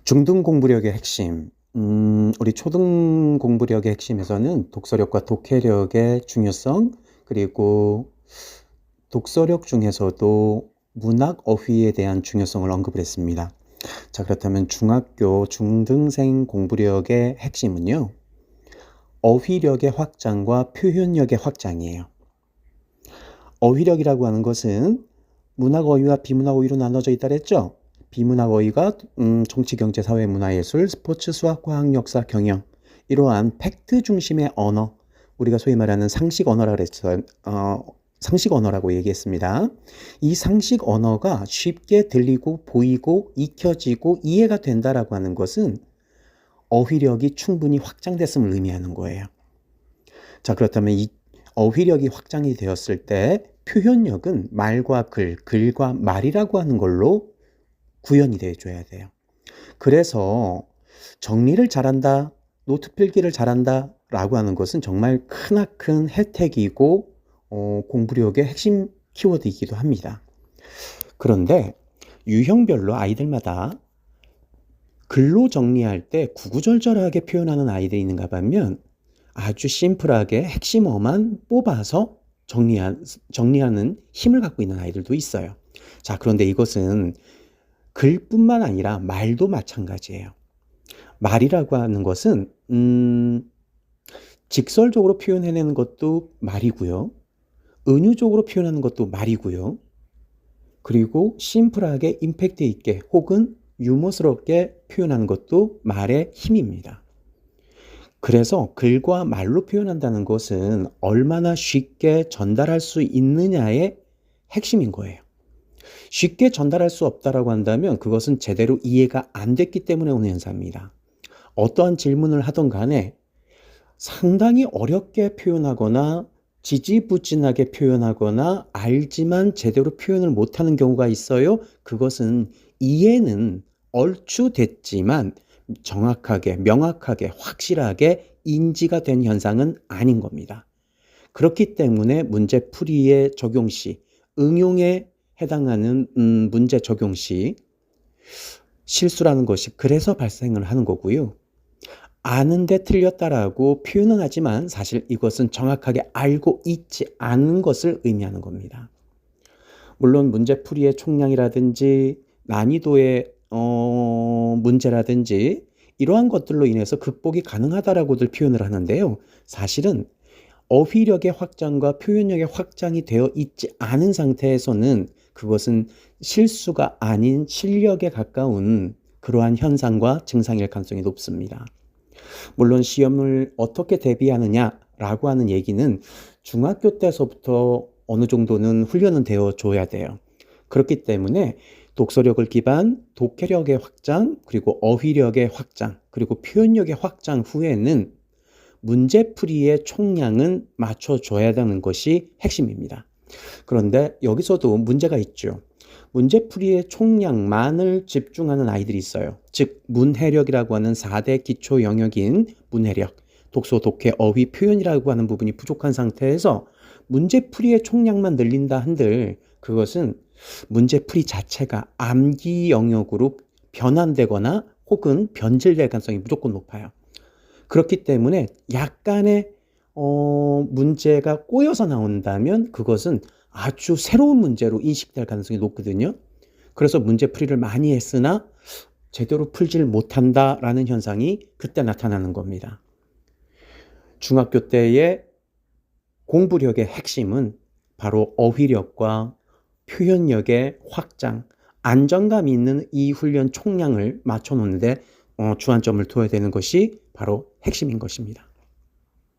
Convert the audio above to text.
중등 공부력의 핵심. 우리 초등 공부력의 핵심에서는 독서력과 독해력의 중요성, 그리고 독서력 중에서도 문학 어휘에 대한 중요성을 언급을 했습니다. 자, 그렇다면 중학교 중등생 공부력의 핵심은요, 어휘력의 확장과 표현력의 확장이에요. 어휘력이라고 하는 것은 문학 어휘와 비문학 어휘로 나눠져 있다 그랬죠? 비문학 어휘가 정치, 경제, 사회, 문화, 예술, 스포츠, 수학, 과학, 역사, 경영, 이러한 팩트 중심의 언어, 우리가 소위 말하는 상식 언어라 그랬어요. 상식 언어라고 얘기했습니다. 이 상식 언어가 쉽게 들리고 보이고 익혀지고 이해가 된다라고 하는 것은 어휘력이 충분히 확장됐음을 의미하는 거예요. 자, 그렇다면 이 어휘력이 확장이 되었을 때 표현력은 말과 글, 글과 말이라고 하는 걸로 구현이 돼줘야 돼요. 그래서 정리를 잘한다, 노트 필기를 잘한다 라고 하는 것은 정말 크나큰 혜택이고 공부력의 핵심 키워드이기도 합니다. 그런데 유형별로 아이들마다 글로 정리할 때 구구절절하게 표현하는 아이들이 있는가 하면 아주 심플하게 핵심어만 뽑아서 정리하는 힘을 갖고 있는 아이들도 있어요. 자, 그런데 이것은 글뿐만 아니라 말도 마찬가지예요. 말이라고 하는 것은 직설적으로 표현해내는 것도 말이고요. 은유적으로 표현하는 것도 말이고요. 그리고 심플하게 임팩트 있게 혹은 유머스럽게 표현하는 것도 말의 힘입니다. 그래서 글과 말로 표현한다는 것은 얼마나 쉽게 전달할 수 있느냐의 핵심인 거예요. 쉽게 전달할 수 없다라고 한다면 그것은 제대로 이해가 안 됐기 때문에 오는 현상입니다. 어떠한 질문을 하던 간에 상당히 어렵게 표현하거나 지지부진하게 표현하거나 알지만 제대로 표현을 못하는 경우가 있어요. 그것은 이해는 얼추 됐지만 정확하게, 명확하게, 확실하게 인지가 된 현상은 아닌 겁니다. 그렇기 때문에 문제풀이의 적용 시, 응용에 해당하는 문제 적용 시 실수라는 것이 그래서 발생을 하는 거고요. 아는데 틀렸다라고 표현은 하지만 사실 이것은 정확하게 알고 있지 않은 것을 의미하는 겁니다. 물론 문제풀이의 총량이라든지 난이도의 문제라든지 이러한 것들로 인해서 극복이 가능하다라고들 표현을 하는데요. 사실은 어휘력의 확장과 표현력의 확장이 되어 있지 않은 상태에서는 그것은 실수가 아닌 실력에 가까운 그러한 현상과 증상일 가능성이 높습니다. 물론 시험을 어떻게 대비하느냐라고 하는 얘기는 중학교 때서부터 어느 정도는 훈련은 되어 줘야 돼요. 그렇기 때문에 독서력을 기반, 독해력의 확장, 그리고 어휘력의 확장, 그리고 표현력의 확장 후에는 문제풀이의 총량은 맞춰줘야 되는 것이 핵심입니다. 그런데 여기서도 문제가 있죠. 문제풀이의 총량만을 집중하는 아이들이 있어요. 즉 문해력이라고 하는 4대 기초 영역인 문해력, 독서, 독해, 어휘, 표현이라고 하는 부분이 부족한 상태에서 문제풀이의 총량만 늘린다 한들 그것은 문제풀이 자체가 암기 영역으로 변환되거나 혹은 변질될 가능성이 무조건 높아요. 그렇기 때문에 약간의 문제가 꼬여서 나온다면 그것은 아주 새로운 문제로 인식될 가능성이 높거든요. 그래서 문제풀이를 많이 했으나 제대로 풀지를 못한다라는 현상이 그때 나타나는 겁니다. 중학교 때의 공부력의 핵심은 바로 어휘력과 표현력의 확장, 안정감 있는 이 훈련 총량을 맞춰 놓는데 주안점을 둬야 되는 것이 바로 핵심인 것입니다.